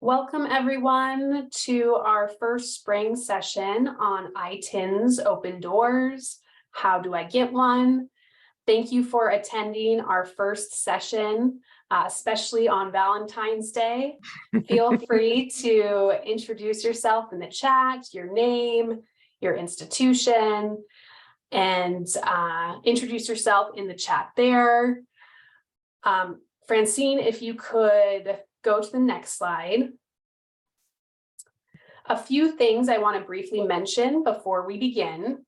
Welcome everyone to our first spring session on ITINs, Open Doors. How do I get one? Thank you for attending our first session, especially on Valentine's Day. Feel free to introduce yourself in the chat, your name, your institution, and introduce yourself in the chat there. Francine, if you could go to the next slide. A few things I want to briefly mention before we begin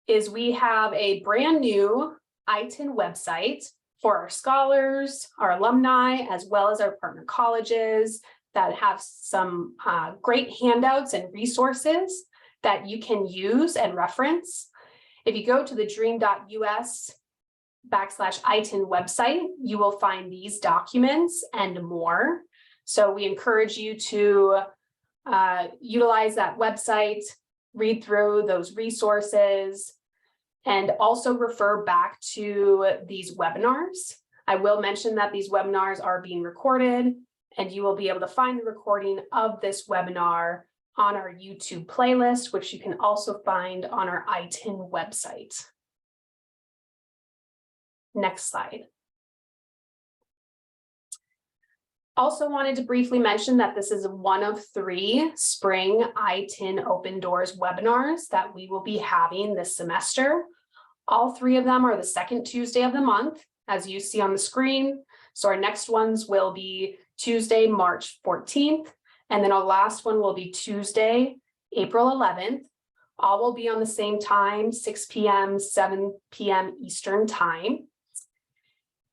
is we have a brand new ITIN website for our scholars, our alumni, as well as our partner colleges that have some great handouts and resources that you can use and reference. If you go to the TheDream.Us /ITIN website, you will find these documents and more. So we encourage you to utilize that website, read through those resources, and also refer back to these webinars. I will mention that these webinars are being recorded, and you will be able to find the recording of this webinar on our YouTube playlist, which you can also find on our ITIN website. Next slide. Also wanted to briefly mention that this is one of 3 spring ITIN Open Doors webinars that we will be having this semester. All 3 of them are the second Tuesday of the month, as you see on the screen. So our next ones will be Tuesday, March 14th, and then our last one will be Tuesday, April 11th. All will be on the same time, 6 p.m., 7 p.m. Eastern time.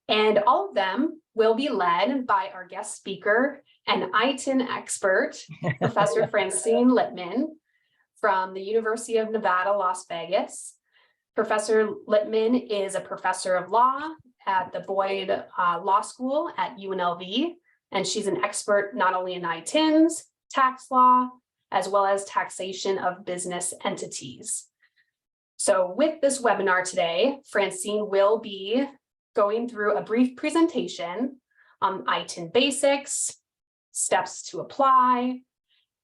And all of them will be led by our guest speaker and ITIN expert, Professor Francine Lipman from the University of Nevada, Las Vegas. Professor Lipman is a professor of law at the Boyd Law School at UNLV, and she's an expert not only in ITINs, tax law, as well as taxation of business entities. So with this webinar today, Francine will be going through a brief presentation on ITIN basics, steps to apply,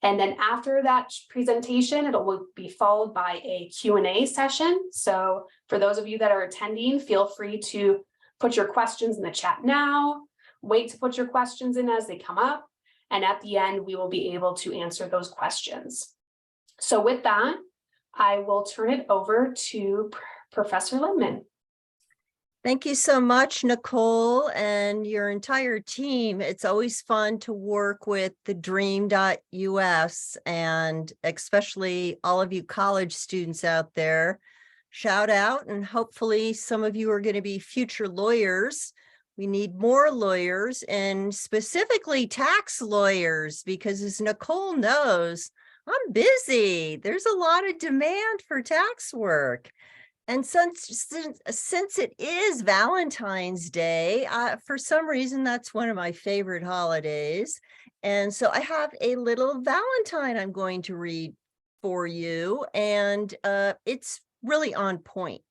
and then after that presentation, it will be followed by a Q&A session. So for those of you that are attending, feel free to put your questions in the chat now, wait to put your questions in as they come up, and at the end, we will be able to answer those questions. So with that, I will turn it over to Professor Lipman. Thank you so much, Nicole, and your entire team. It's always fun to work with TheDream.Us, and especially all of you college students out there. Shout out, and hopefully some of you are going to be future lawyers. We need more lawyers, and specifically tax lawyers, because as Nicole knows, I'm busy. There's a lot of demand for tax work. And since it is Valentine's Day, for some reason, that's one of my favorite holidays. And so I have a little Valentine I'm going to read for you, and it's really on point.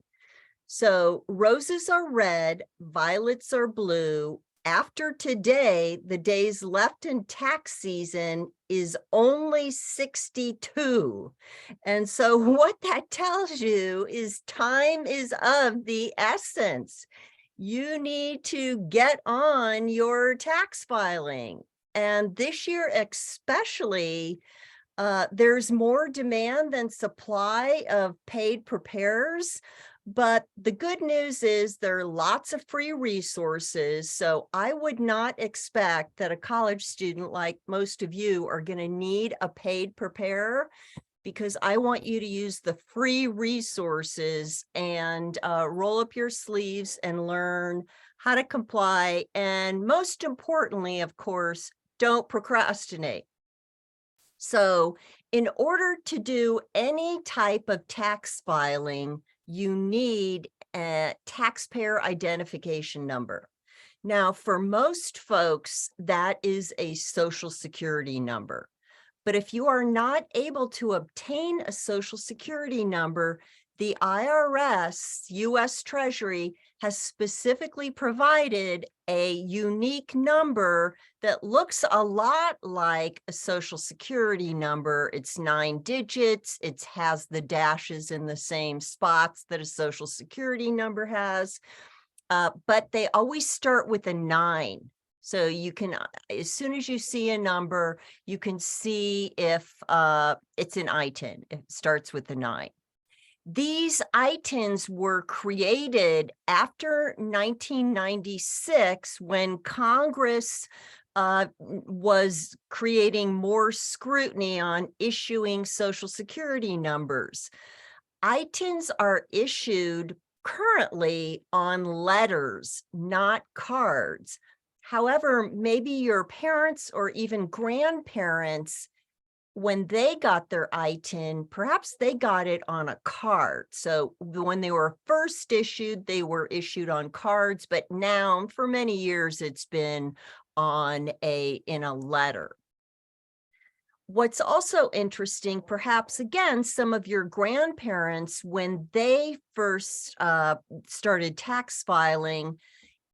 So roses are red, violets are blue. After today, the days left in tax season is only 62. And so what that tells you is time is of the essence. You need to get on your tax filing. And this year especially, there's more demand than supply of paid preparers. But the good news is there are lots of free resources. So I would not expect that a college student like most of you are going to need a paid preparer, because I want you to use the free resources and roll up your sleeves and learn how to comply. And most importantly, of course, don't procrastinate. So in order to do any type of tax filing, you need a taxpayer identification number. Now, for most folks, that is a Social Security number. But if you are not able to obtain a Social Security number, the IRS, US Treasury, has specifically provided a unique number that looks a lot like a Social Security number. It's 9 digits. It has the dashes in the same spots that a Social Security number has, but they always start with a 9. So you can, as soon as you see a number, you can see if it's an ITIN. It starts with a 9. These ITINs were created after 1996 when Congress was creating more scrutiny on issuing Social Security numbers. ITINs are issued currently on letters, not cards. However, maybe your parents or even grandparents, when they got their ITIN, perhaps they got it on a card. So when they were first issued, they were issued on cards, but now for many years it's been in a letter. What's also interesting, perhaps again, some of your grandparents, when they first started tax filing,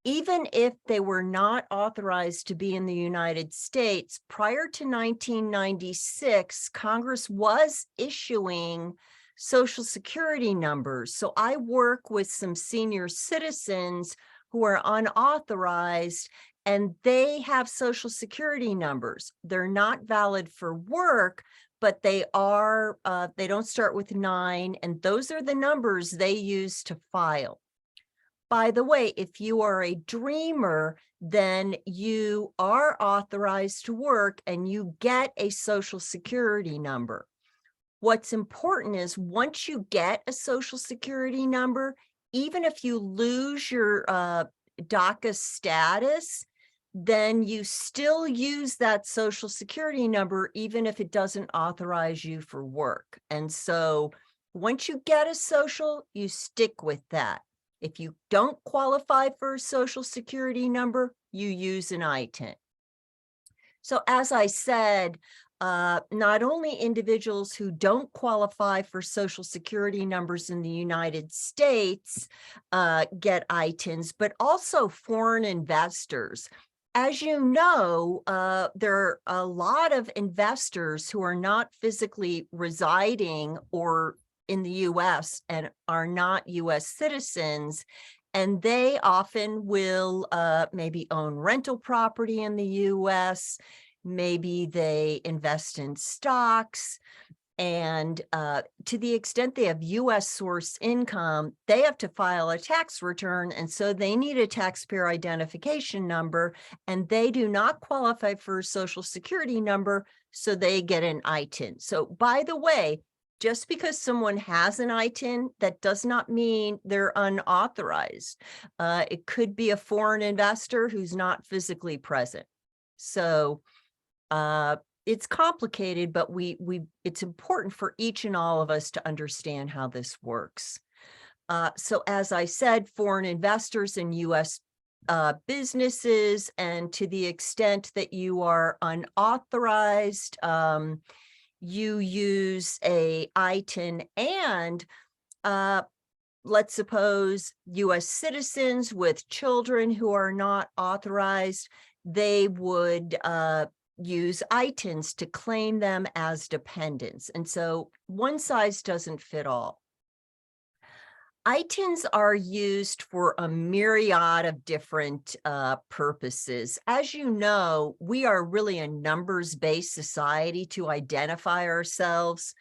even if they were not authorized to be in the United States, prior to 1996, Congress was issuing Social Security numbers. So I work with some senior citizens who are unauthorized, and they have Social Security numbers. They're not valid for work, but they don't start with 9, and those are the numbers they use to file. By the way, if you are a dreamer, then you are authorized to work and you get a Social Security number. What's important is once you get a Social Security number, even if you lose your DACA status, then you still use that Social Security number, even if it doesn't authorize you for work. And so once you get a social, you stick with that. If you don't qualify for a Social Security number, you use an ITIN. So as I said, not only individuals who don't qualify for Social Security numbers in the United States get ITINs, but also foreign investors. As you know, there are a lot of investors who are not physically residing or in the US and are not US citizens, and they often will maybe own rental property in the US, maybe they invest in stocks, and to the extent they have US source income, they have to file a tax return, and so they need a taxpayer identification number, and they do not qualify for a Social Security number, so they get an ITIN. So by the way, just because someone has an ITIN, that does not mean they're unauthorized. It could be a foreign investor who's not physically present. So it's complicated, but it's important for each and all of us to understand how this works. So as I said, foreign investors in US businesses, and to the extent that you are unauthorized, you use a ITIN, and let's suppose US citizens with children who are not authorized, they would use ITINs to claim them as dependents. And so one size doesn't fit all. ITINs are used for a myriad of different purposes. As you know, we are really a numbers-based society to identify ourselves.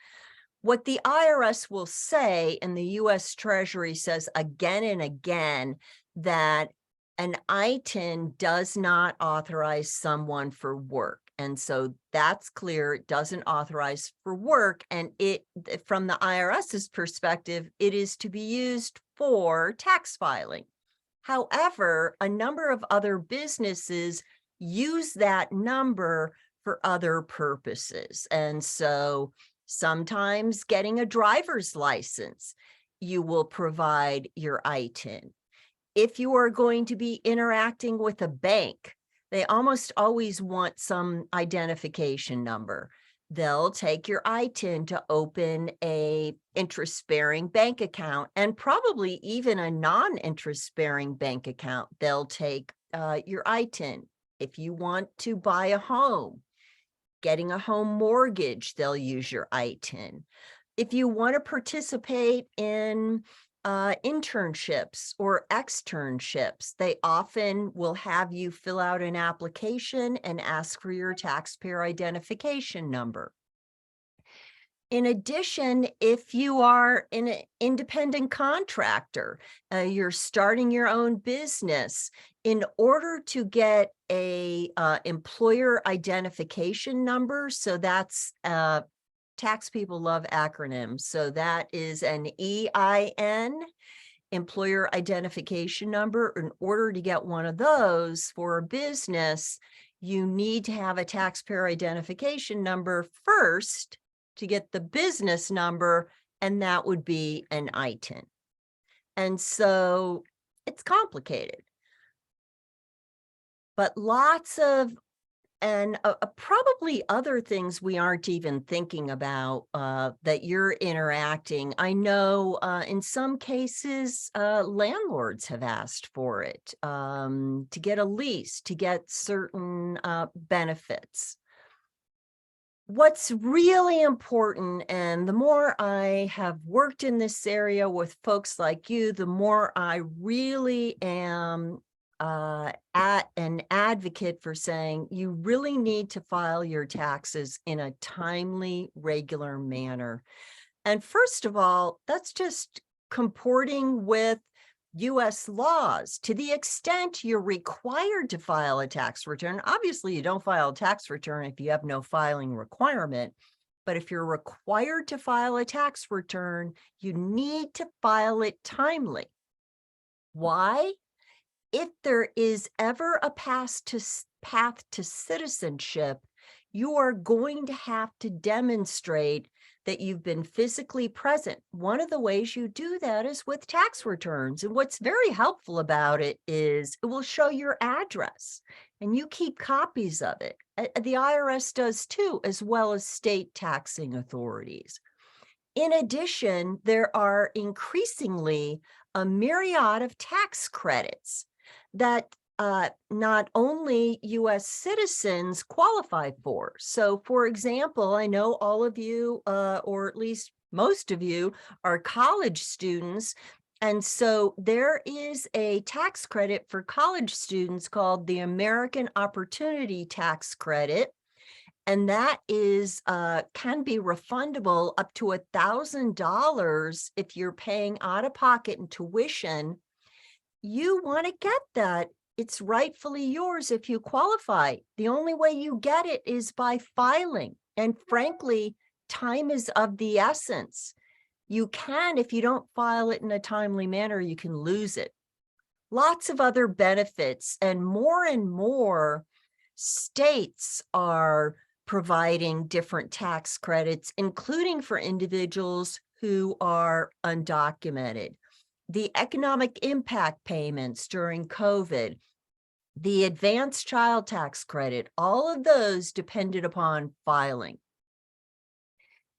What the IRS will say, and the US Treasury says again and again, that an ITIN does not authorize someone for work. And so that's clear, it doesn't authorize for work. And it, from the IRS's perspective, it is to be used for tax filing. However, a number of other businesses use that number for other purposes. And so sometimes getting a driver's license, you will provide your ITIN. If you are going to be interacting with a bank, they almost always want some identification number. They'll take your ITIN to open a interest-bearing bank account, and probably even a non-interest-bearing bank account. They'll take your ITIN. If you want to buy a home, getting a home mortgage, they'll use your ITIN. If you want to participate in internships or externships, they often will have you fill out an application and ask for your taxpayer identification number. In addition, if you are an independent contractor, you're starting your own business, in order to get a employer identification number, so that's tax people love acronyms. So that is an EIN, employer identification number. In order to get one of those for a business, you need to have a taxpayer identification number first to get the business number, and that would be an ITIN. And so it's complicated, but lots of probably other things we aren't even thinking about that you're interacting. I know in some cases, landlords have asked for it to get a lease, to get certain benefits. What's really important, and the more I have worked in this area with folks like you, the more I really am an advocate for saying you really need to file your taxes in a timely, regular manner. And first of all, that's just comporting with US laws. To the extent you're required to file a tax return, obviously you don't file a tax return if you have no filing requirement, but if you're required to file a tax return, you need to file it timely. Why? If there is ever a path to citizenship, you are going to have to demonstrate that you've been physically present. One of the ways you do that is with tax returns. And what's very helpful about it is it will show your address, and you keep copies of it. The IRS does too, as well as state taxing authorities. In addition, there are increasingly a myriad of tax credits that not only US citizens qualify for. So for example, I know all of you, or at least most of you, are college students. And so there is a tax credit for college students called the American Opportunity Tax Credit. And that is can be refundable up to $1,000 if you're paying out of pocket in tuition. You want to get that. It's rightfully yours if you qualify. The only way you get it is by filing. And frankly, time is of the essence. You can, if you don't file it in a timely manner, you can lose it. Lots of other benefits, and more states are providing different tax credits, including for individuals who are undocumented. The economic impact payments during COVID, the advanced child tax credit, all of those depended upon filing.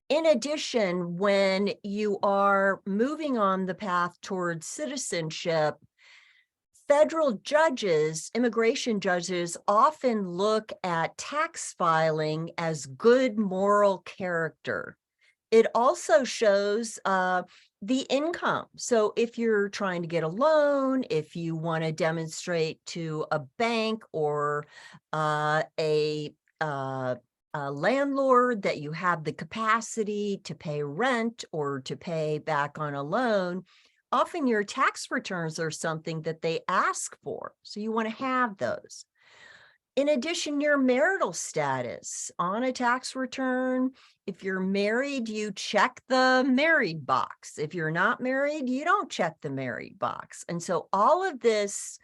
In addition, when you are moving on the path towards citizenship, federal judges, immigration judges, often look at tax filing as good moral character. It also shows the income. So if you're trying to get a loan, if you want to demonstrate to a bank or a landlord that you have the capacity to pay rent or to pay back on a loan, often your tax returns are something that they ask for. So you want to have those. In addition, your marital status on a tax return. If you're married, you check the married box. If you're not married, you don't check the married box. And so all of this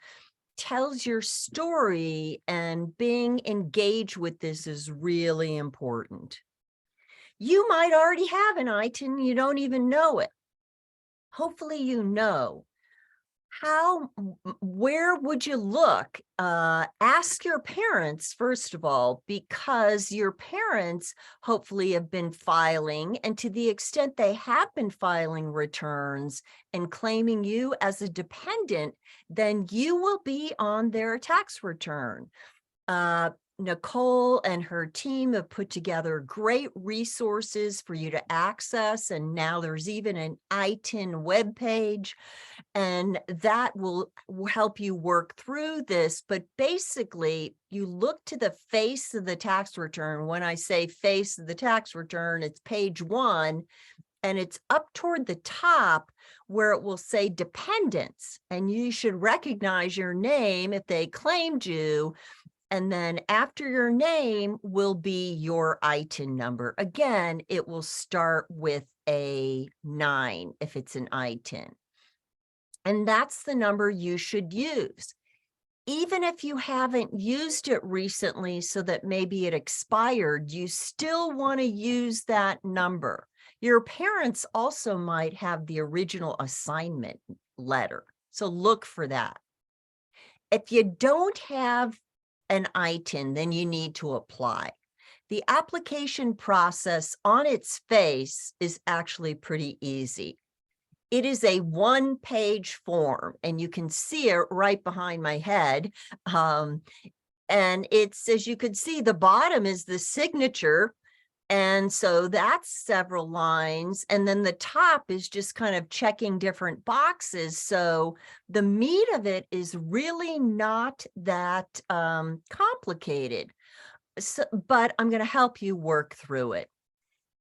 tells your story, and being engaged with this is really important. You might already have an ITIN, you don't even know it. Hopefully you know. where would you look? Ask your parents, first of all, because your parents hopefully have been filing, and to the extent they have been filing returns and claiming you as a dependent, then you will be on their tax return. Nicole and her team have put together great resources for you to access, and now there's even an ITIN webpage, and that will help you work through this. But basically, you look to the face of the tax return. When I say face of the tax return, it's page 1, and it's up toward the top where it will say dependents, and you should recognize your name if they claimed you. And then after your name will be your ITIN number. Again, it will start with a 9 if it's an ITIN. And that's the number you should use. Even if you haven't used it recently so that maybe it expired, you still want to use that number. Your parents also might have the original assignment letter, so look for that. If you don't have an ITIN, then you need to apply. The application process on its face is actually pretty easy. It is a 1-page form, and you can see it right behind my head. And it's, as you could see, the bottom is the signature. And so that's several lines. And then the top is just kind of checking different boxes. So the meat of it is really not that complicated. So, but I'm going to help you work through it.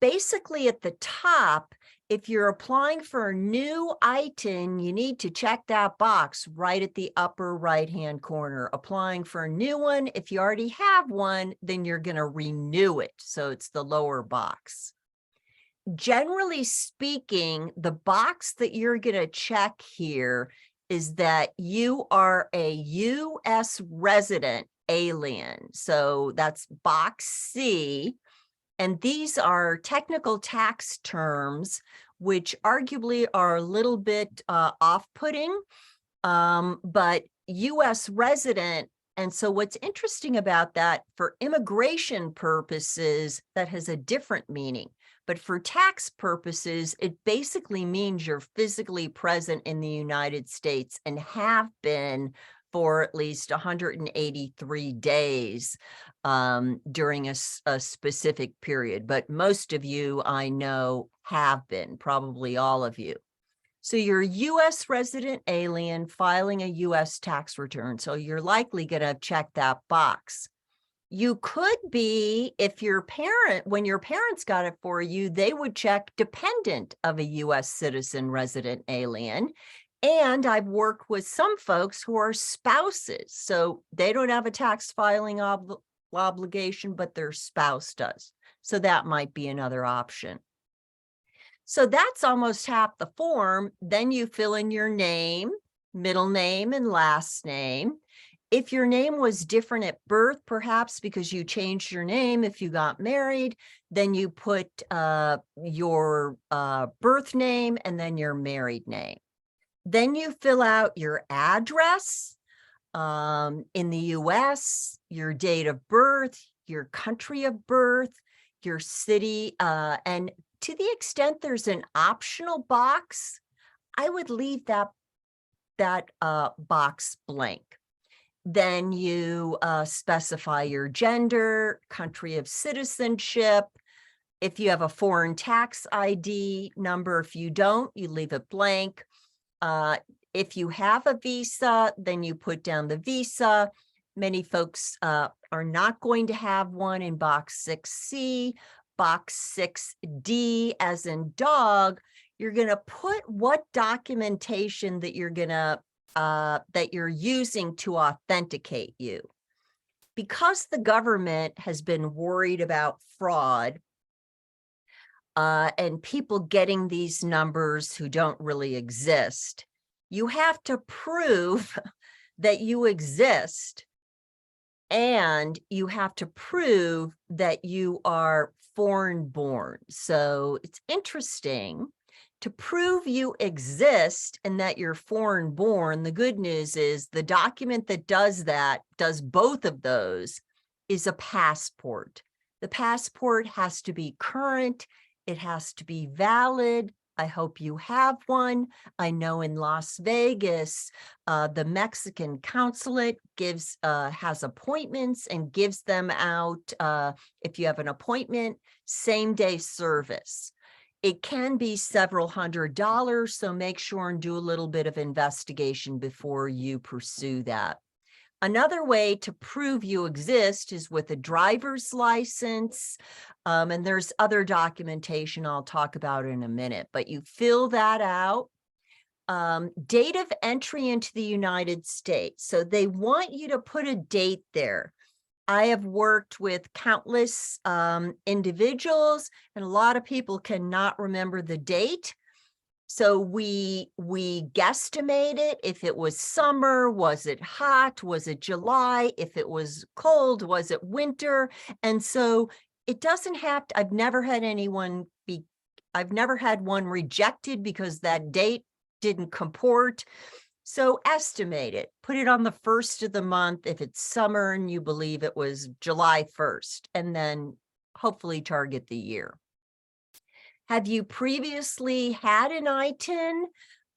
Basically, at the top, if you're applying for a new ITIN, you need to check that box right at the upper right-hand corner. Applying for a new one, if you already have one, then you're going to renew it. So it's the lower box. Generally speaking, the box that you're going to check here is that you are a U.S. resident alien. So that's box C. And these are technical tax terms, which arguably are a little bit off-putting, but U.S. resident. And so what's interesting about that, for immigration purposes, that has a different meaning. But for tax purposes, it basically means you're physically present in the United States and have been for at least 183 days during a specific period. But most of you, I know, have been, probably all of you. So you're a U.S. resident alien filing a U.S. tax return. So you're likely going to check that box. You could be, if your parent, when your parents got it for you, they would check dependent of a U.S. citizen resident alien. And I've worked with some folks who are spouses, so they don't have a tax filing obligation, but their spouse does. So that might be another option. So that's almost half the form. Then you fill in your name, middle name, and last name. If your name was different at birth, perhaps because you changed your name, if you got married, then you put your birth name and then your married name. Then you fill out your address in the US, your date of birth, your country of birth, your city, and to the extent there's an optional box, I would leave that box blank. Then you specify your gender, country of citizenship. If you have a foreign tax ID number, if you don't, you leave it blank. If you have a visa, then you put down the visa. Many folks are not going to have one in box 6C. Box 6D, as in dog, you're going to put what documentation that you're going to that you're using to authenticate you. Because the government has been worried about fraud and people getting these numbers who don't really exist, you have to prove that you exist, and you have to prove that you are foreign born. So it's interesting To prove you exist and that you're foreign born, the good news is the document that does that, does both of those, is a passport. The passport has to be current. It has to be valid. I hope you have one. I know in Las Vegas, the Mexican consulate has appointments and gives them out, if you have an appointment, same day service. It can be several $100s, so make sure and do a little bit of investigation before you pursue that. Another way to prove you exist is with a driver's license, and there's other documentation I'll talk about in a minute, but you fill that out. Date of entry into the United States. So they want you to put a date there. I have worked with countless individuals, and a lot of people cannot remember the date. So we guesstimate it. If it was summer, was it hot? Was it July? If it was cold, was it winter? And so it doesn't have to, I've never had one rejected because that date didn't comport. So estimate it, put it on the first of the month if it's summer and you believe it was July 1st, and then hopefully target the year. Have you previously had an ITIN?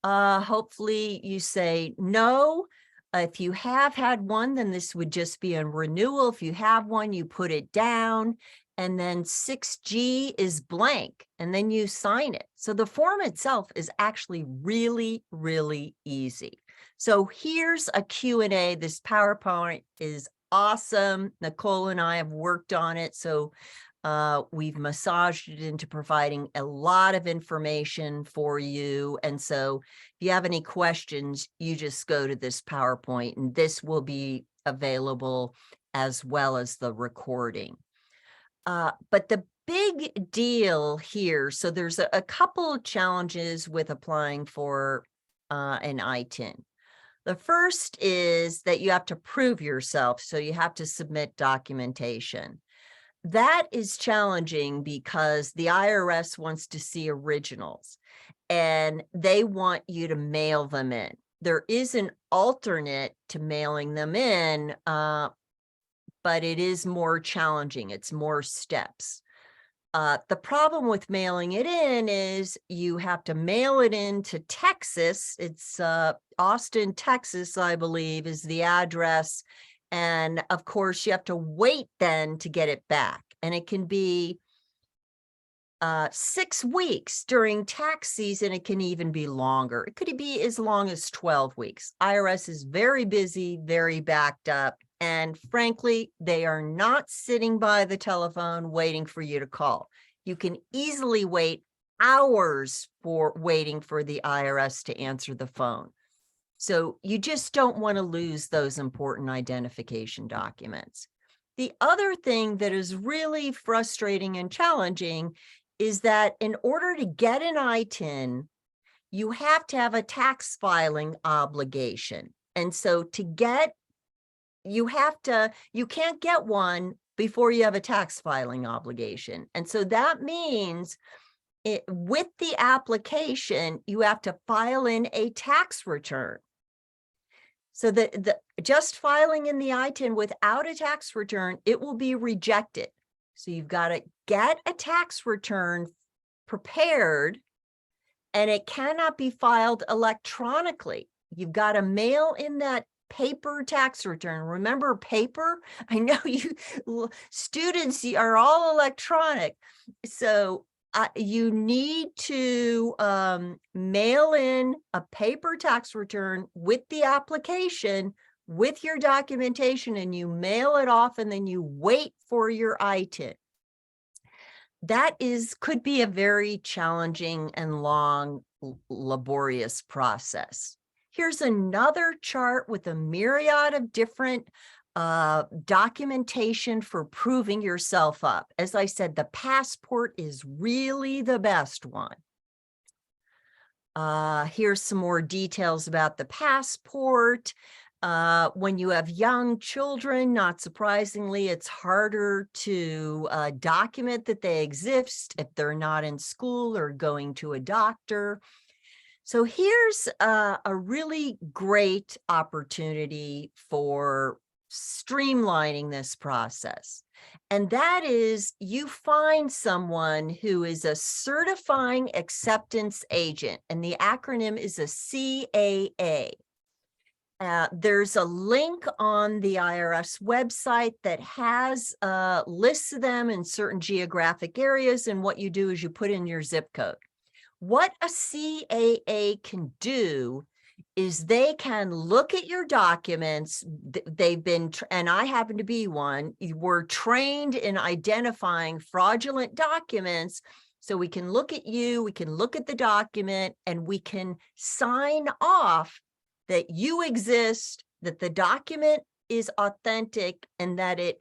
Hopefully you say no. If you have had one, then this would just be a renewal. If you have one, you put it down, and then 6G is blank, and then you sign it. So the form itself is actually really, really easy. So here's a Q&A. This PowerPoint is awesome. Nicole and I have worked on it, so we've massaged it into providing a lot of information for you. And so if you have any questions, you just go to this PowerPoint, and this will be available as well as the recording. But the big deal here, so there's a couple of challenges with applying for an ITIN. The first is that you have to prove yourself, so you have to submit documentation. That is challenging because the IRS wants to see originals, and they want you to mail them in. There is an alternate to mailing them in, but it is more challenging. It's more steps. The problem with mailing it in is you have to mail it in to Texas. It's Austin, Texas, I believe, is the address. And of course, you have to wait then to get it back. And it can be 6 weeks during tax season. It can even be longer. It could be as long as 12 weeks. IRS is very busy, very backed up. And frankly, they are not sitting by the telephone waiting for you to call. You can easily wait hours for waiting for the IRS to answer the phone. So you just don't want to lose those important identification documents. The other thing that is really frustrating and challenging is that in order to get an ITIN, you have to have a tax filing obligation. And so you can't get one before you have a tax filing obligation. And so that means with the application, you have to file in a tax return. So just filing in the ITIN without a tax return, it will be rejected. So you've got to get a tax return prepared, and it cannot be filed electronically. You've got to mail in that paper tax return. Remember paper? I know you students are all electronic. So you need to mail in a paper tax return with the application, with your documentation, and you mail it off, and then you wait for your ITIN. That could be a very challenging and long, laborious process. Here's another chart with a myriad of different documentation for proving yourself up. As I said, the passport is really the best one. Here's some more details about the passport. When you have young children, not surprisingly, it's harder to document that they exist if they're not in school or going to a doctor. So here's a really great opportunity for streamlining this process. And that is, you find someone who is a certifying acceptance agent, and the acronym is a CAA. There's a link on the IRS website that has lists of them in certain geographic areas, and what you do is you put in your zip code. What a CAA can do is they can look at your documents. They've been, and I happen to be one, we're trained in identifying fraudulent documents. So we can look at you, we can look at the document, and we can sign off that you exist, that the document is authentic, and that it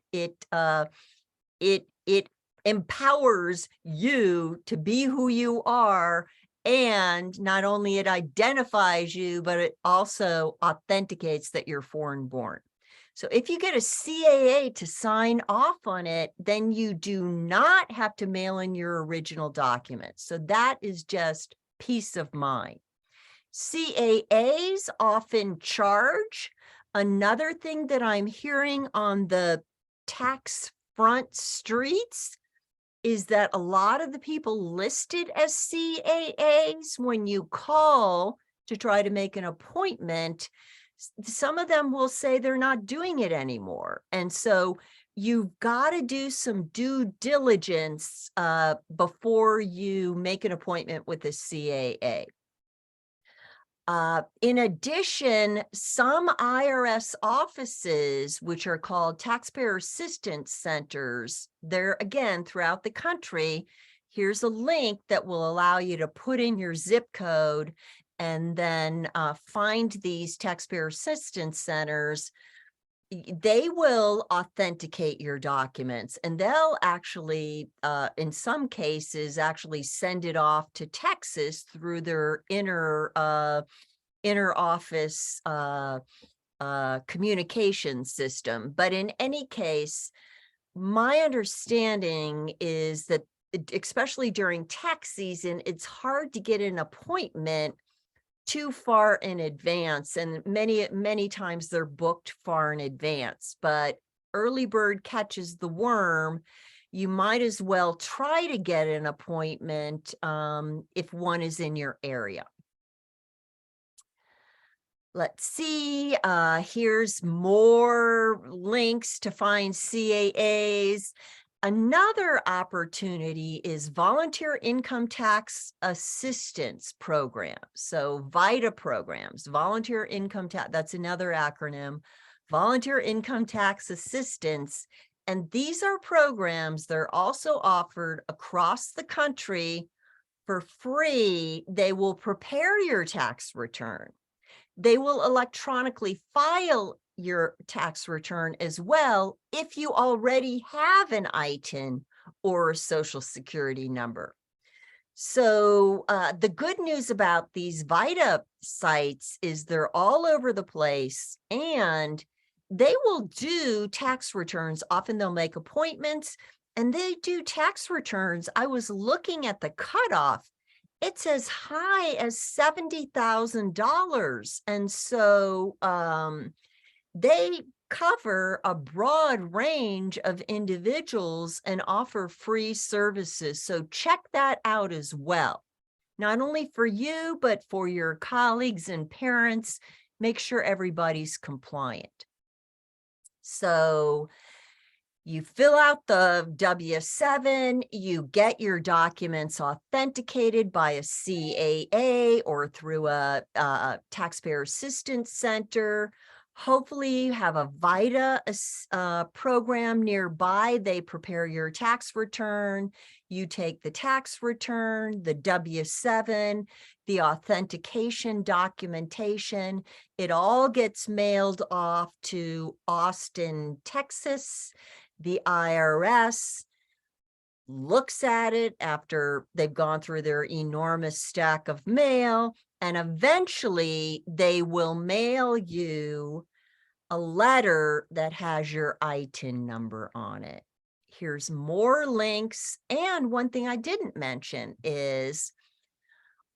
empowers you to be who you are. And not only it identifies you, but it also authenticates that you're foreign born. So if you get a CAA to sign off on it, then you do not have to mail in your original documents. So that is just peace of mind. CAAs often charge. Another thing that I'm hearing on the tax front streets is that a lot of the people listed as CAAs, when you call to try to make an appointment, some of them will say they're not doing it anymore. And so you've got to do some due diligence before you make an appointment with a CAA. In addition, some IRS offices, which are called taxpayer assistance centers, they're again throughout the country. Here's a link that will allow you to put in your zip code and then find these taxpayer assistance centers. They will authenticate your documents, and they'll actually, in some cases, actually send it off to Texas through their inner office communication system. But in any case, my understanding is that, especially during tax season, it's hard to get an appointment too far in advance, and many times they're booked far in advance. But early bird catches the worm. You might as well try to get an appointment if one is in your area. Let's see, here's more links to find CAAs. Another opportunity is volunteer income tax assistance programs. So VITA programs, volunteer income tax, that's another acronym, volunteer income tax assistance. And these are programs, they're also offered across the country for free. They will prepare your tax return. They will electronically file your tax return as well if you already have an ITIN or a Social Security number. So the good news about these VITA sites is they're all over the place, and they will do tax returns. Often they'll make appointments and they do tax returns. I was looking at the cutoff. It's as high as $70,000. And so they cover a broad range of individuals and offer free services. So check that out as well. Not only for you, but for your colleagues and parents, make sure everybody's compliant. So you fill out the W-7, you get your documents authenticated by a CAA or through a taxpayer assistance center. Hopefully you have a VITA program nearby. They prepare your tax return. You take the tax return, the W-7, the authentication documentation. It all gets mailed off to Austin, Texas. The IRS looks at it after they've gone through their enormous stack of mail, and eventually they will mail you a letter that has your ITIN number on it. Here's more links. And one thing I didn't mention is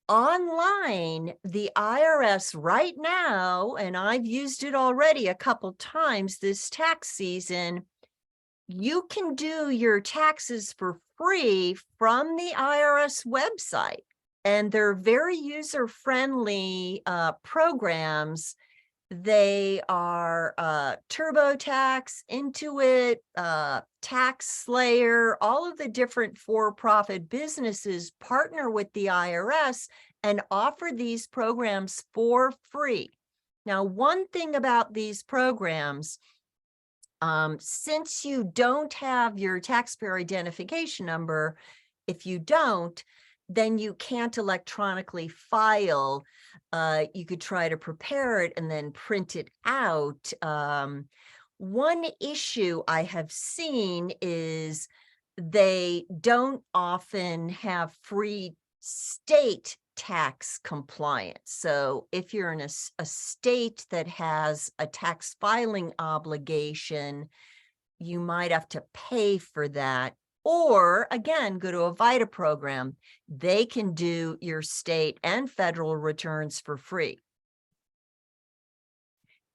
online, the IRS right now, and I've used it already a couple times this tax season, you can do your taxes for free from the IRS website. And they're very user-friendly programs. They are TurboTax, Intuit, TaxSlayer, all of the different for-profit businesses partner with the IRS and offer these programs for free. Now, one thing about these programs, since you don't have your taxpayer identification number, if you don't, then you can't electronically file. You could try to prepare it and then print it out. One issue I have seen is they don't often have free state tax compliance. So if you're in a state that has a tax filing obligation, you might have to pay for that. Or again, go to a VITA program. They can do your state and federal returns for free.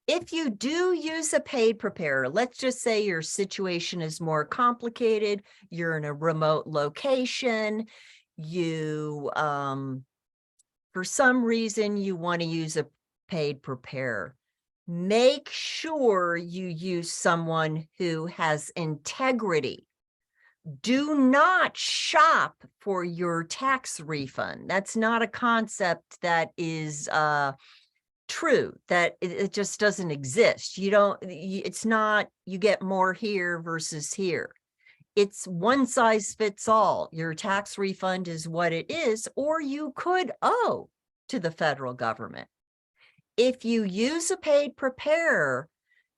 If you do use a paid preparer, let's just say your situation is more complicated, you're in a remote location, you, for some reason, you want to use a paid preparer, make sure you use someone who has integrity. Do not shop for your tax refund. That's not a concept that is true, that it just doesn't exist. You don't, it's not, you get more here versus here. It's one size fits all. Your tax refund is what it is, or you could owe to the federal government. If you use a paid preparer,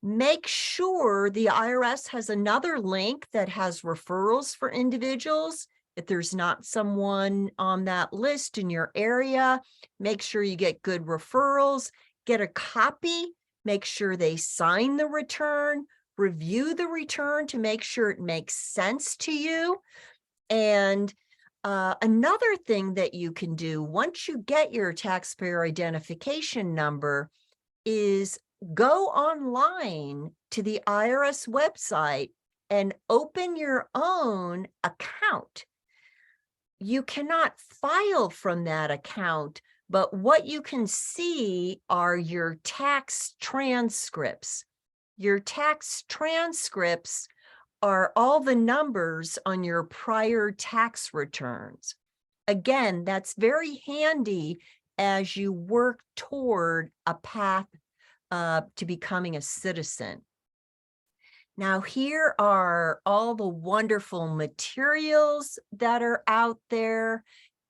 make sure the IRS has another link that has referrals for individuals. If there's not someone on that list in your area, make sure you get good referrals, get a copy, make sure they sign the return, review the return to make sure it makes sense to you. And another thing that you can do once you get your taxpayer identification number is go online to the IRS website and open your own account. You cannot file from that account, but what you can see are your tax transcripts. Your tax transcripts are all the numbers on your prior tax returns. Again, that's very handy as you work toward a path to becoming a citizen. Now, here are all the wonderful materials that are out there,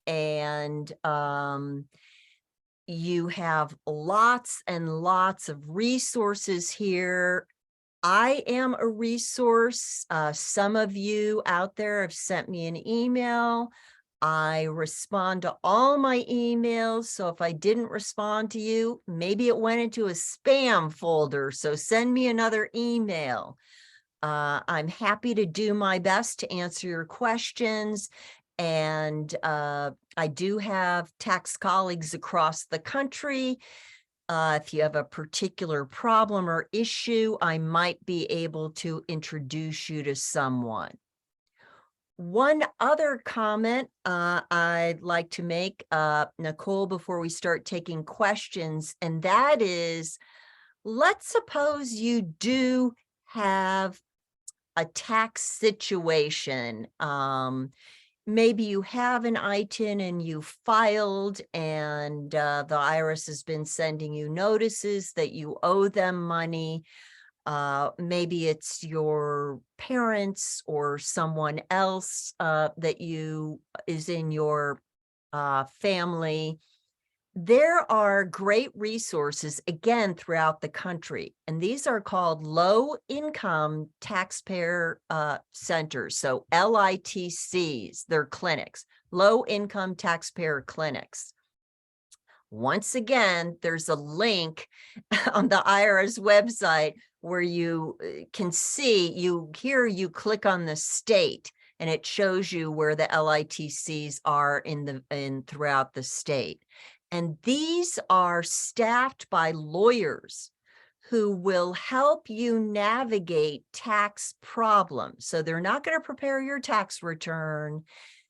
and you have lots and lots of resources here. I am a resource. Some of you out there have sent me an email. I respond to all my emails. So if I didn't respond to you, maybe it went into a spam folder. So send me another email. I'm happy to do my best to answer your questions. And I do have tax colleagues across the country. If you have a particular problem or issue, I might be able to introduce you to someone. One other comment I'd like to make, Nicole, before we start taking questions, and that is, let's suppose you do have a tax situation. Maybe you have an ITIN and you filed, and the IRS has been sending you notices that you owe them money. Maybe it's your parents or someone else that is in your family. There are great resources, again, throughout the country, and these are called low-income taxpayer centers, so LITCs, they're clinics, low-income taxpayer clinics. Once again, there's a link on the IRS website where you can see, you click on the state and it shows you where the LITCs are throughout the state. And these are staffed by lawyers who will help you navigate tax problems. So they're not going to prepare your tax return.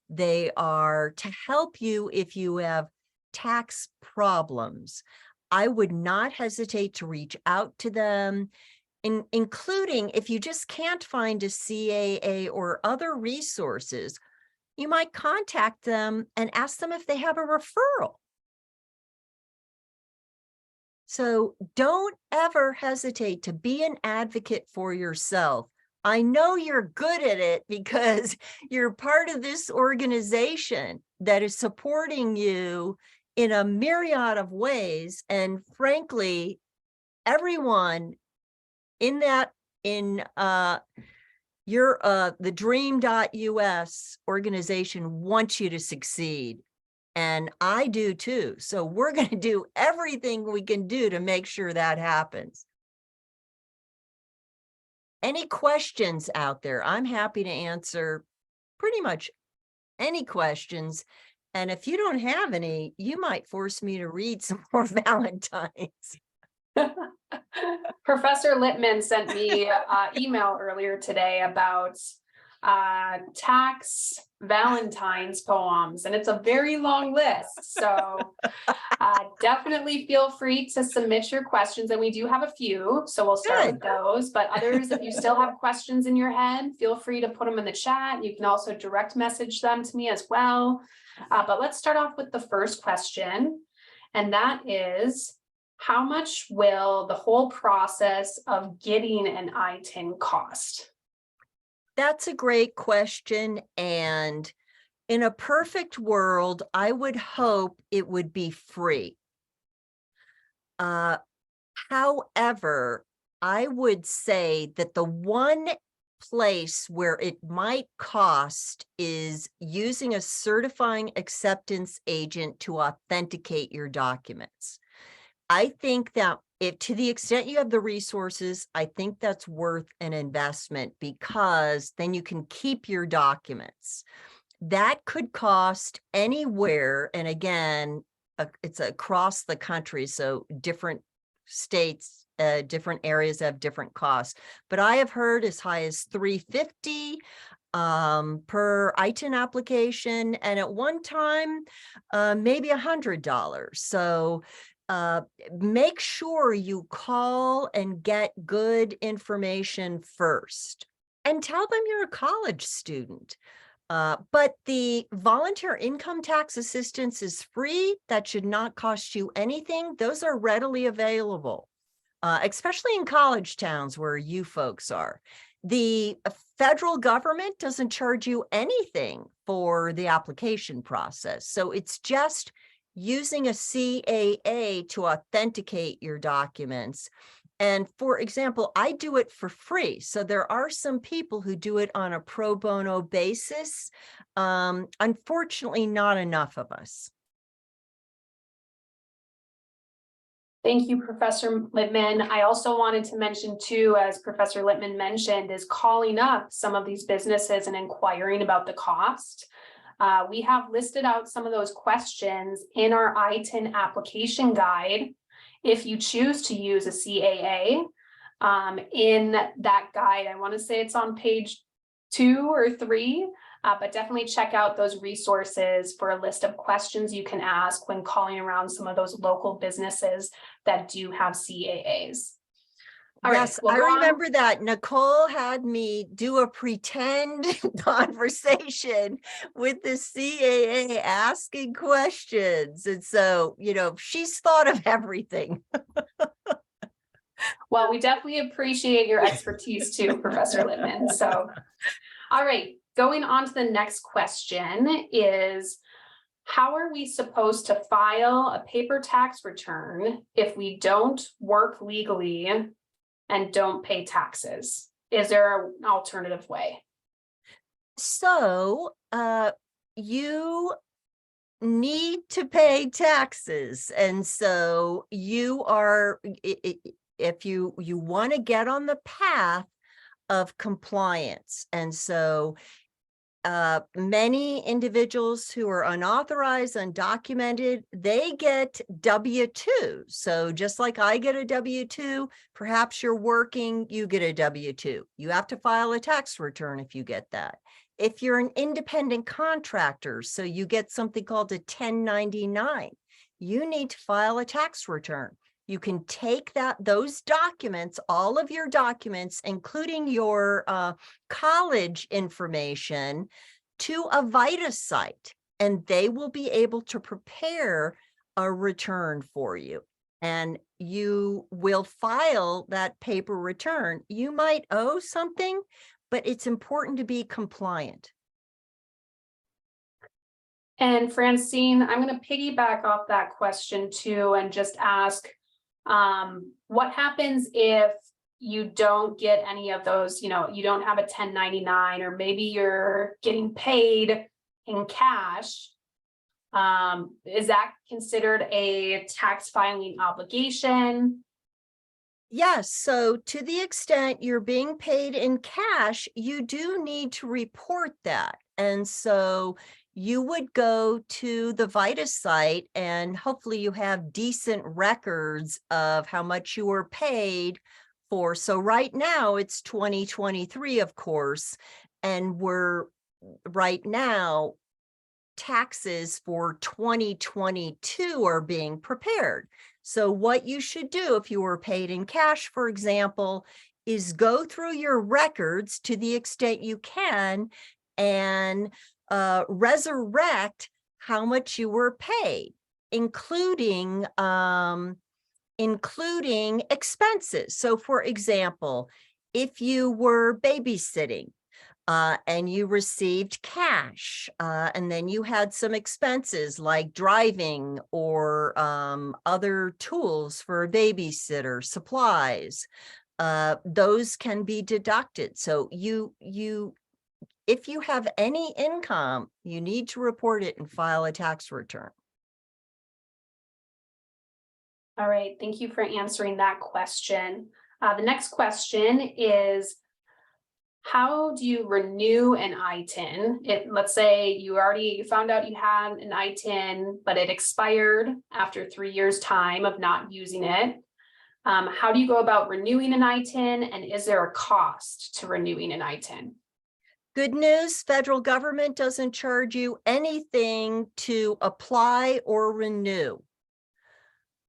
They are to help you if you have tax problems. I would not hesitate to reach out to them, including if you just can't find a CAA or other resources, you might contact them and ask them if they have a referral. So don't ever hesitate to be an advocate for yourself. I know you're good at it because you're part of this organization that is supporting you in a myriad of ways. And frankly, everyone in your TheDream.Us organization wants you to succeed. And I do too. So we're going to do everything we can do to make sure that happens. Any questions out there? I'm happy to answer pretty much any questions. And if you don't have any, you might force me to read some more Valentines. Professor Lipman sent me an email earlier today about tax Valentine's poems, and it's a very long list. So definitely feel free to submit your questions, and we do have a few, so we'll start with those. But others, if you still have questions in your head, feel free to put them in the chat. You can also direct message them to me as well. But let's start off with the first question, and that is, how much will the whole process of getting an ITIN cost? That's a great question. And in a perfect world, I would hope it would be free. However, I would say that the one place where it might cost is using a certifying acceptance agent to authenticate your documents. I think that if to the extent you have the resources, I think that's worth an investment because then you can keep your documents. That could cost anywhere. And again, it's across the country. So different states, different areas have different costs, but I have heard as high as $350 per ITIN application. And at one time, maybe $100. So make sure you call and get good information first and tell them you're a college student. But the volunteer income tax assistance is free. That should not cost you anything. Those are readily available, especially in college towns where you folks are. The federal government doesn't charge you anything for the application process. So it's just using a CAA to authenticate your documents. And for example, I do it for free. So there are some people who do it on a pro bono basis. Unfortunately, not enough of us. Thank you, Professor Lipman. I also wanted to mention too, as Professor Lipman mentioned, is calling up some of these businesses and inquiring about the cost. We have listed out some of those questions in our ITIN application guide. If you choose to use a CAA, in that guide, I want to say it's on page 2 or 3, but definitely check out those resources for a list of questions you can ask when calling around some of those local businesses that do have CAAs. All yes, right, I remember that Nicole had me do a pretend conversation with the CAA asking questions. And so, you know, she's thought of everything. Well, we definitely appreciate your expertise too, Professor Lipman. So, all right, going on to the next question is, how are we supposed to file a paper tax return if we don't work legally and don't pay taxes? Is there an alternative way? So you need to pay taxes. And so you are, if you want to get on the path of compliance. And so many individuals who are unauthorized, undocumented, they get W-2. So just like I get a W-2, perhaps you're working, you get a W-2. You have to file a tax return if you get that. If you're an independent contractor, so you get something called a 1099, you need to file a tax return. You can take those documents, all of your documents, including your college information, to a VITA site, and they will be able to prepare a return for you. And you will file that paper return. You might owe something, but it's important to be compliant. And Francine, I'm going to piggyback off that question too, and just ask, what happens if you don't get any of those, you don't have a 1099, or maybe you're getting paid in cash? Is that considered a tax filing obligation? Yes, so to the extent you're being paid in cash, you do need to report that. And so you would go to the VITA site, and hopefully you have decent records of how much you were paid for. So right now it's 2023, of course, and right now taxes for 2022 are being prepared. So what you should do if you were paid in cash, for example, is go through your records to the extent you can and resurrect how much you were paid, including expenses. So for example, if you were babysitting, and you received cash, and then you had some expenses like driving or other tools for a babysitter, supplies, those can be deducted. So if you have any income, you need to report it and file a tax return. All right, thank you for answering that question. The next question is, how do you renew an ITIN? Let's say you found out you had an ITIN, but it expired after 3 years' time of not using it. How do you go about renewing an ITIN, and is there a cost to renewing an ITIN? Good news, federal government doesn't charge you anything to apply or renew.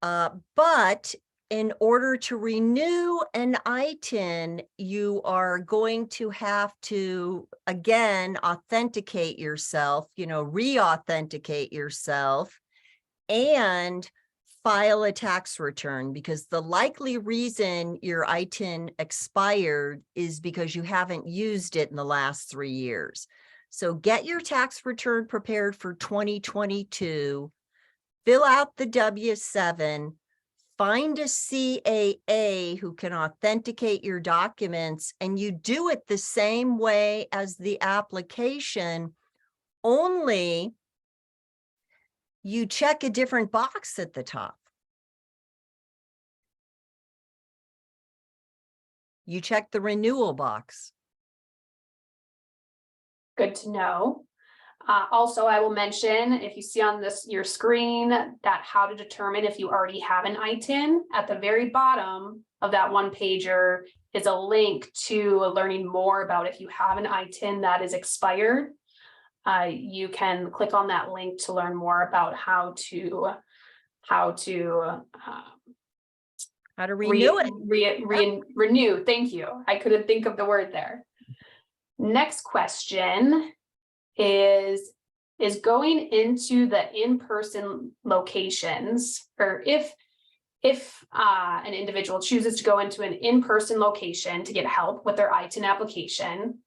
But in order to renew an ITIN, you are going to have to, again, authenticate yourself, re-authenticate yourself, and file a tax return, because the likely reason your ITIN expired is because you haven't used it in the last 3 years. So get your tax return prepared for 2022, fill out the W-7, find a CAA who can authenticate your documents, and you do it the same way as the application, only you check a different box at the top. You check the renewal box. Good to know. Also, I will mention, if you see on your screen, that how to determine if you already have an ITIN, at the very bottom of that one pager is a link to learning more about if you have an ITIN that is expired. You can click on that link to learn more about how to renew it. Renew. Thank you. I couldn't think of the word there. Next question is going into the in-person locations, or if an individual chooses to go into an in-person location to get help with their ITIN application,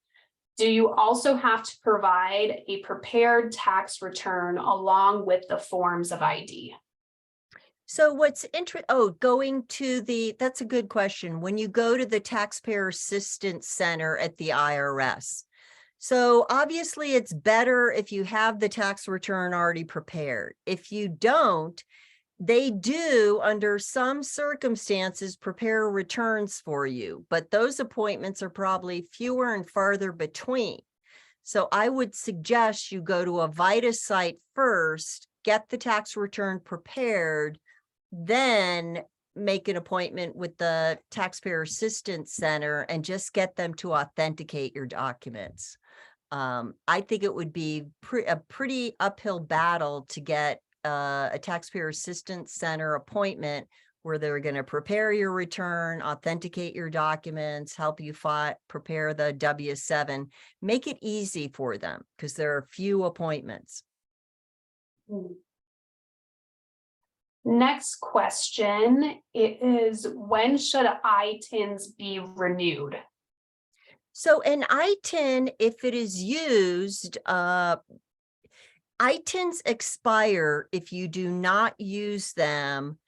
do you also have to provide a prepared tax return along with the forms of ID? So what's going to that's a good question. When you go to the Taxpayer Assistance Center at the IRS. So obviously it's better if you have the tax return already prepared. If you don't, they do, under some circumstances, prepare returns for you, but those appointments are probably fewer and farther between. So I would suggest you go to a Vitus site first, get the tax return prepared, then make an appointment with the Taxpayer Assistance Center and just get them to authenticate your documents. I think it would be a pretty uphill battle to get a Taxpayer Assistance Center appointment where they're going to prepare your return, authenticate your documents, help you prepare the W-7, make it easy for them because there are few appointments. Next question is, when should ITINs be renewed? So an ITIN, if it is used, ITINs expire if you do not use them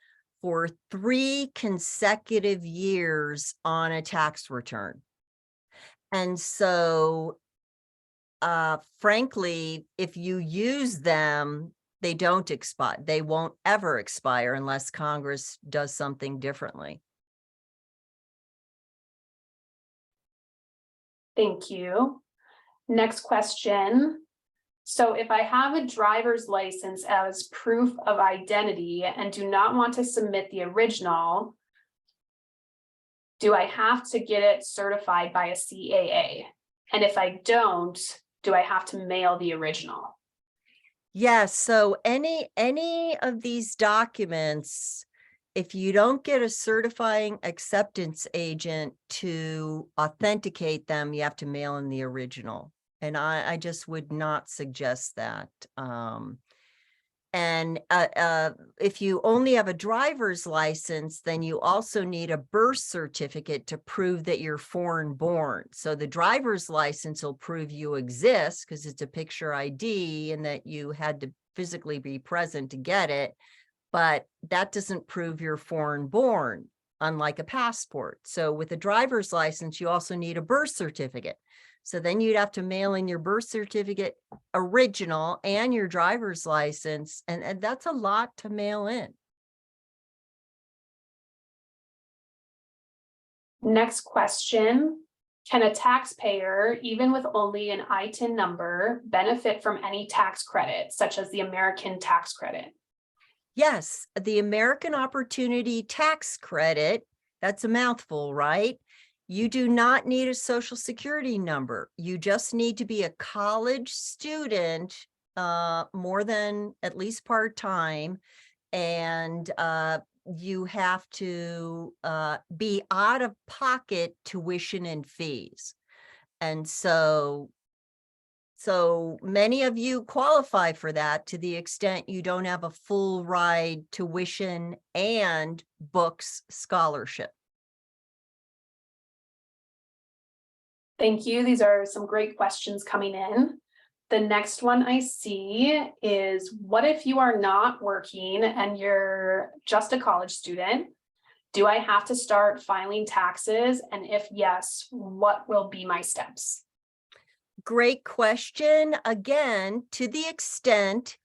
for 3 consecutive years on a tax return. And so, frankly, if you use them, they don't expire. They won't ever expire unless Congress does something differently. Thank you. Next question. So if I have a driver's license as proof of identity and do not want to submit the original, do I have to get it certified by a CAA? And if I don't, do I have to mail the original? Yes, so any of these documents, if you don't get a certifying acceptance agent to authenticate them, you have to mail in the original. And I just would not suggest that. If you only have a driver's license, then you also need a birth certificate to prove that you're foreign born. So the driver's license will prove you exist because it's a picture ID and that you had to physically be present to get it. But that doesn't prove you're foreign born, unlike a passport. So with a driver's license, you also need a birth certificate. So then you'd have to mail in your birth certificate original and your driver's license, and that's a lot to mail in. Next question. Can a taxpayer, even with only an ITIN number, benefit from any tax credit, such as the American tax credit? Yes, the American Opportunity Tax Credit, that's a mouthful, right? You do not need a Social Security number. You just need to be a college student, more than at least part-time, and you have to be out of pocket tuition and fees. And so many of you qualify for that to the extent you don't have a full ride tuition and books scholarship. Thank you. These are some great questions coming in. The next one I see is, what if you are not working and you're just a college student? Do I have to start filing taxes? And if yes, what will be my steps? Great question. Again, to the extent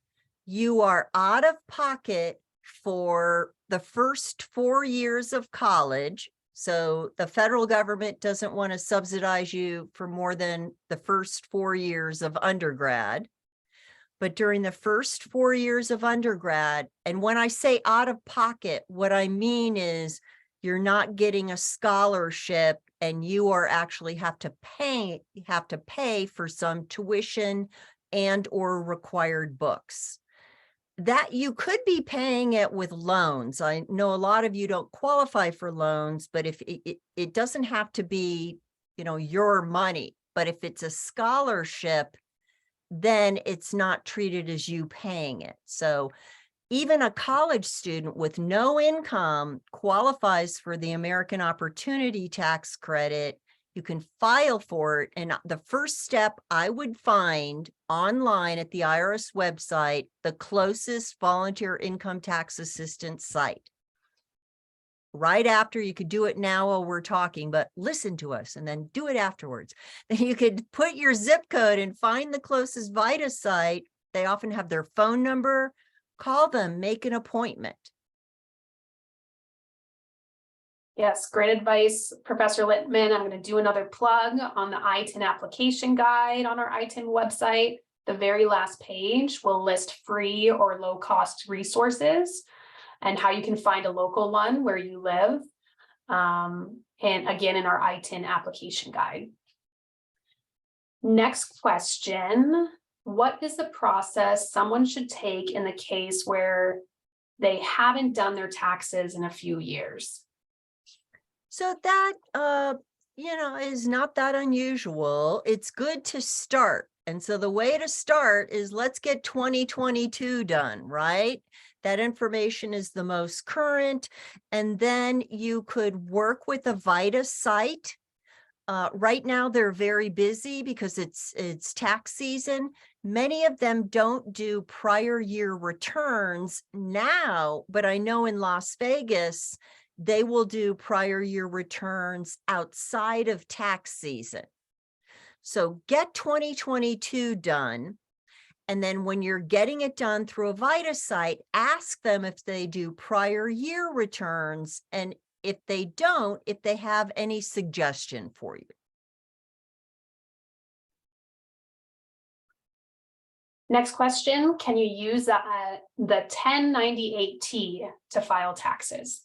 you are out of pocket for the first 4 years of college, so the federal government doesn't want to subsidize you for more than the first 4 years of undergrad. But during the first 4 years of undergrad, and when I say out of pocket, what I mean is you're not getting a scholarship and you are actually have to pay for some tuition and or required books. That you could be paying it with loans. I know a lot of you don't qualify for loans, but if it doesn't have to be, your money, but if it's a scholarship, then it's not treated as you paying it. So even a college student with no income qualifies for the American Opportunity Tax Credit. You can file for it. And the first step, I would find online at the IRS website, the closest volunteer income tax assistance site. right after. You could do it now while we're talking, but listen to us and then do it afterwards. Then you could put your zip code and find the closest VITA site. They often have their phone number. Call them, make an appointment. Yes, great advice, Professor Lipman. I'm going to do another plug on the ITIN application guide on our ITIN website. The very last page will list free or low-cost resources and how you can find a local one where you live. And again, in our ITIN application guide. Next question. What is the process someone should take in the case where they haven't done their taxes in a few years? So that, is not that unusual. It's good to start. And so the way to start is let's get 2022 done, right? That information is the most current. And then you could work with a VITA site. Right now, they're very busy because it's tax season. Many of them don't do prior year returns now, but I know in Las Vegas, they will do prior year returns outside of tax season. So get 2022 done. And then when you're getting it done through a VITA site, ask them if they do prior year returns. And if they don't, if they have any suggestion for you. Next question, can you use the 1098-T to file taxes?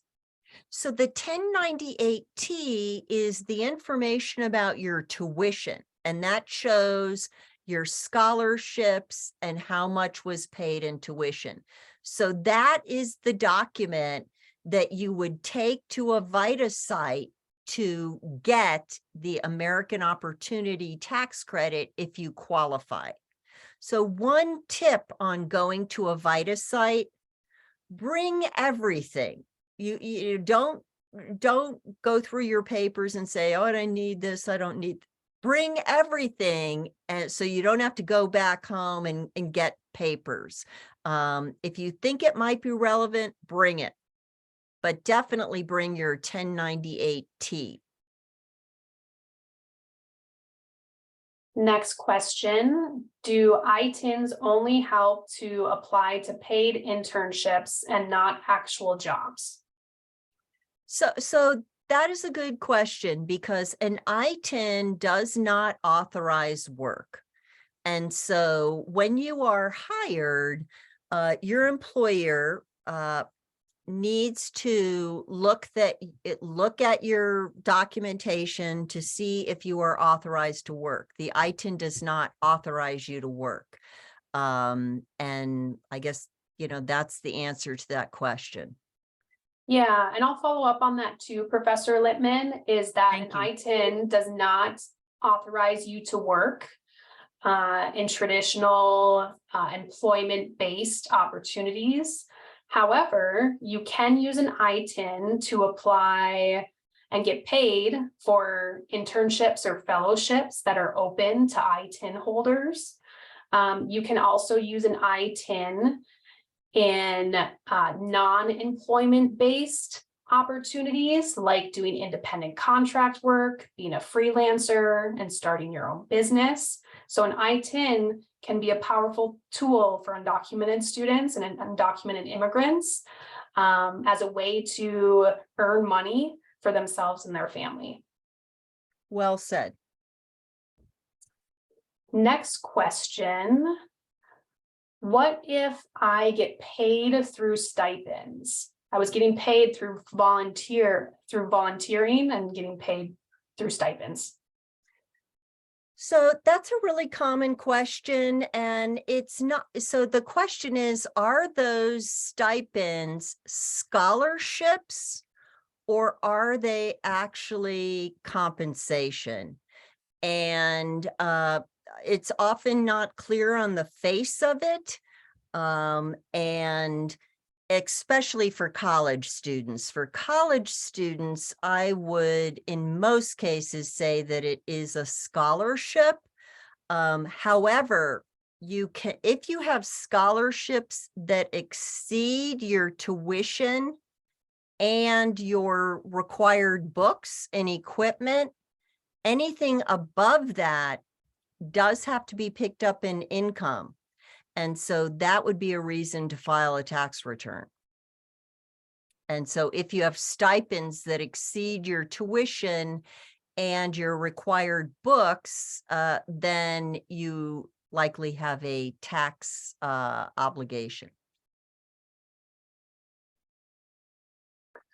So the 1098-T is the information about your tuition, and that shows your scholarships and how much was paid in tuition. So that is the document that you would take to a VITA site to get the American Opportunity Tax Credit if you qualify. So one tip on going to a VITA site, bring everything. You don't go through your papers and say, oh, I need this, I don't need. Bring everything, and so you don't have to go back home and get papers. If you think it might be relevant, bring it, but definitely bring your 1098-T. Next question, do ITINs only help to apply to paid internships and not actual jobs? So that is a good question, because an ITIN does not authorize work. And so when you are hired, your employer needs to look at your documentation to see if you are authorized to work. The ITIN does not authorize you to work. And I guess, that's the answer to that question. Yeah, and I'll follow up on that too, Professor Lipman, is that Thank an you. ITIN does not authorize you to work in traditional employment-based opportunities. However, you can use an ITIN to apply and get paid for internships or fellowships that are open to ITIN holders. You can also use an ITIN in non-employment based opportunities like doing independent contract work, being a freelancer, and starting your own business. So an ITIN can be a powerful tool for undocumented students and undocumented immigrants as a way to earn money for themselves and their family. Well said. Next question. What if I get paid through stipends? I was getting paid through volunteering and getting paid through stipends. So that's a really common question, and it's not. So the question is, are those stipends scholarships or are they actually compensation? And it's often not clear on the face of it. And especially for college students. For college students, I would, in most cases, say that it is a scholarship. However, you can, if you have scholarships that exceed your tuition, and your required books and equipment, anything above that does have to be picked up in income. And so that would be a reason to file a tax return. And so if you have stipends that exceed your tuition and your required books, then you likely have a tax obligation.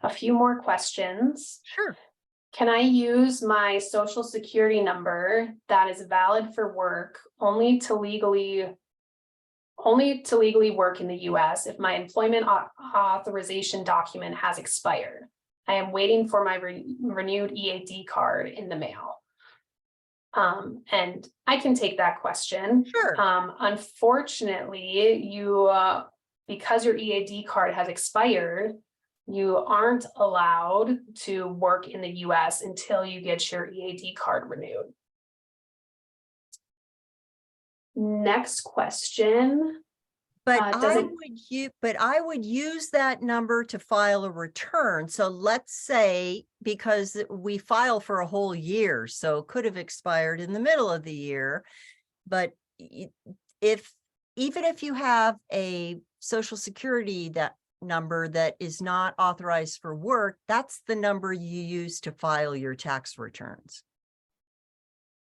A few more questions. Sure. Can I use my social security number that is valid for work only to legally work in the US if my employment authorization document has expired? I am waiting for my renewed EAD card in the mail. And I can take that question. Sure. Unfortunately, you, because your EAD card has expired, you aren't allowed to work in the US until you get your EAD card renewed. Next question. But Does I would use that number to file a return. So let's say, because we file for a whole year, so it could have expired in the middle of the year. But even if you have a social security number that is not authorized for work, that's the number you use to file your tax returns.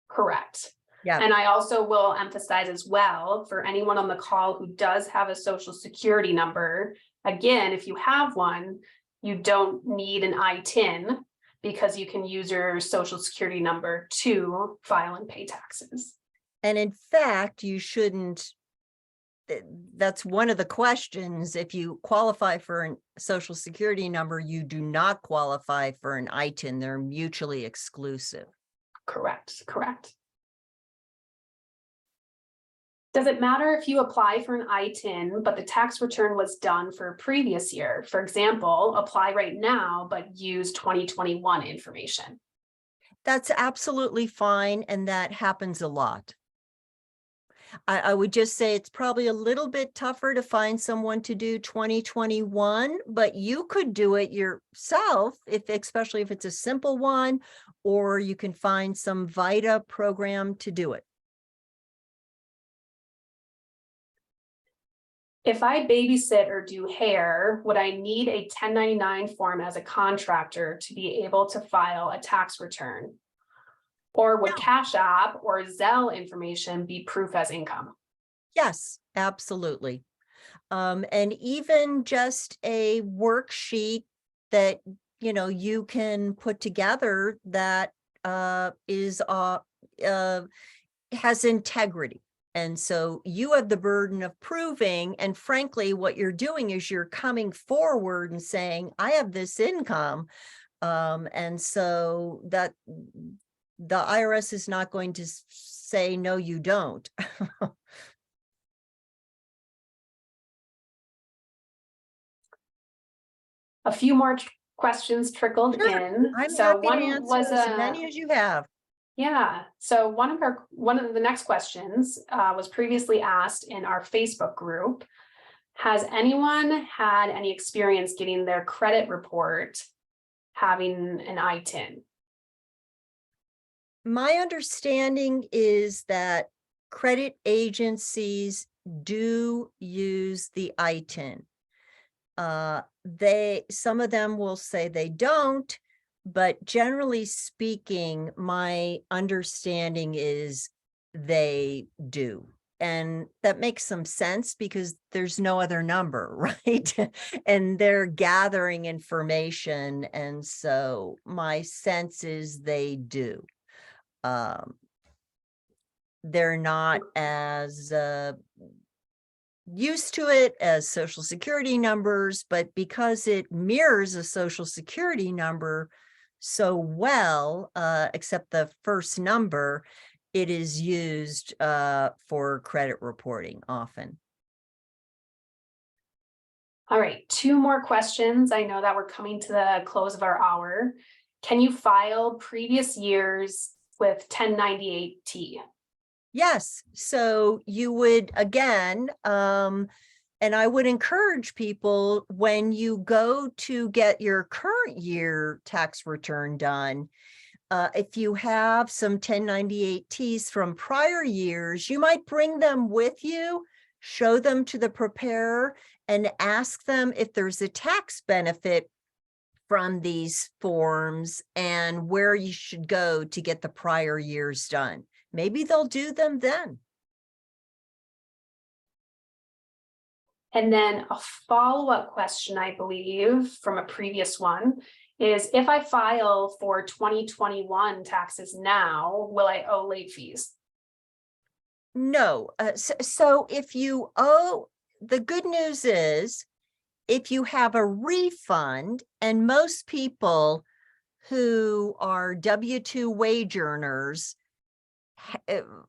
Correct. Yeah. And I also will emphasize as well, for anyone on the call who does have a social security number, again, if you have one, you don't need an ITIN because you can use your social security number to file and pay taxes. And in fact, you shouldn't. That's one of the questions. If you qualify for a social security number, you do not qualify for an ITIN. They're mutually exclusive. Correct. Does it matter if you apply for an ITIN, but the tax return was done for a previous year? For example, apply right now, but use 2021 information. That's absolutely fine. And that happens a lot. I would just say it's probably a little bit tougher to find someone to do 2021, but you could do it yourself, especially if it's a simple one, or you can find some VITA program to do it. If I babysit or do hair, would I need a 1099 form as a contractor to be able to file a tax return? Or would Cash App or Zelle information be proof as income? Yes, absolutely. And even just a worksheet that, you can put together that has integrity. And so you have the burden of proving, and frankly, what you're doing is you're coming forward and saying, I have this income. And so that the IRS is not going to say, no, you don't. A few more questions trickled in. I'm So happy to one answer was as many as you have. Yeah, so one of the next questions was previously asked in our Facebook group. Has anyone had any experience getting their credit report having an ITIN? My understanding is that credit agencies do use the ITIN. Some of them will say they don't, but generally speaking, my understanding is they do. And that makes some sense because there's no other number, right? And they're gathering information. And so my sense is they do. They're not as used to it as social security numbers, but because it mirrors a social security number so well, except the first number, it is used for credit reporting often. All right, two more questions. I know that we're coming to the close of our hour. Can you file previous years with 1098-T? Yes. So you would, again, And I would encourage people, when you go to get your current year tax return done, if you have some 1098-Ts from prior years, you might bring them with you, show them to the preparer, and ask them if there's a tax benefit from these forms and where you should go to get the prior years done. Maybe they'll do them then. And then a follow-up question, I believe, from a previous one is, if I file for 2021 taxes now, will I owe late fees? No. So if you owe, the good news is, if you have a refund, and most people who are W-2 wage earners,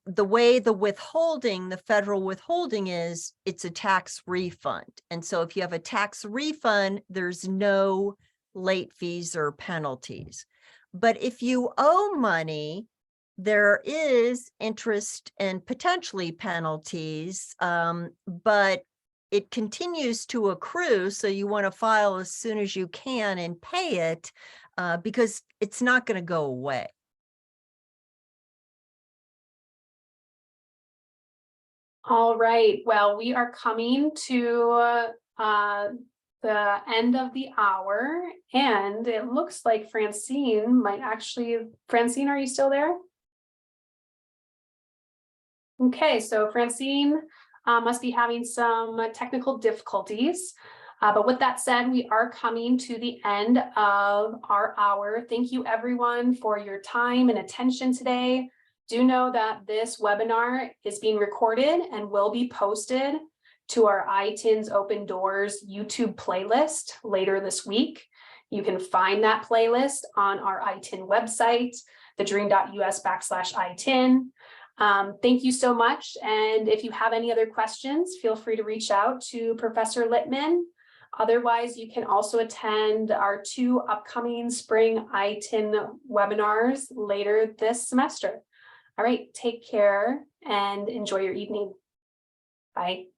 the way the federal withholding is, it's a tax refund. And so if you have a tax refund, there's no late fees or penalties. But if you owe money, there is interest and potentially penalties, but it continues to accrue. So you want to file as soon as you can and pay it, because it's not going to go away. All right, well, we are coming to the end of the hour, and it looks like Francine might actually, Francine, are you still there? Okay, so Francine must be having some technical difficulties. But with that said, we are coming to the end of our hour. Thank you everyone for your time and attention today. Do know that this webinar is being recorded and will be posted to our ITINs Open Doors YouTube playlist later this week. You can find that playlist on our ITIN website, TheDream.Us/ITIN. Thank you so much. And if you have any other questions, feel free to reach out to Professor Lipman. Otherwise, you can also attend our 2 upcoming spring ITIN webinars later this semester. All right, take care and enjoy your evening. Bye.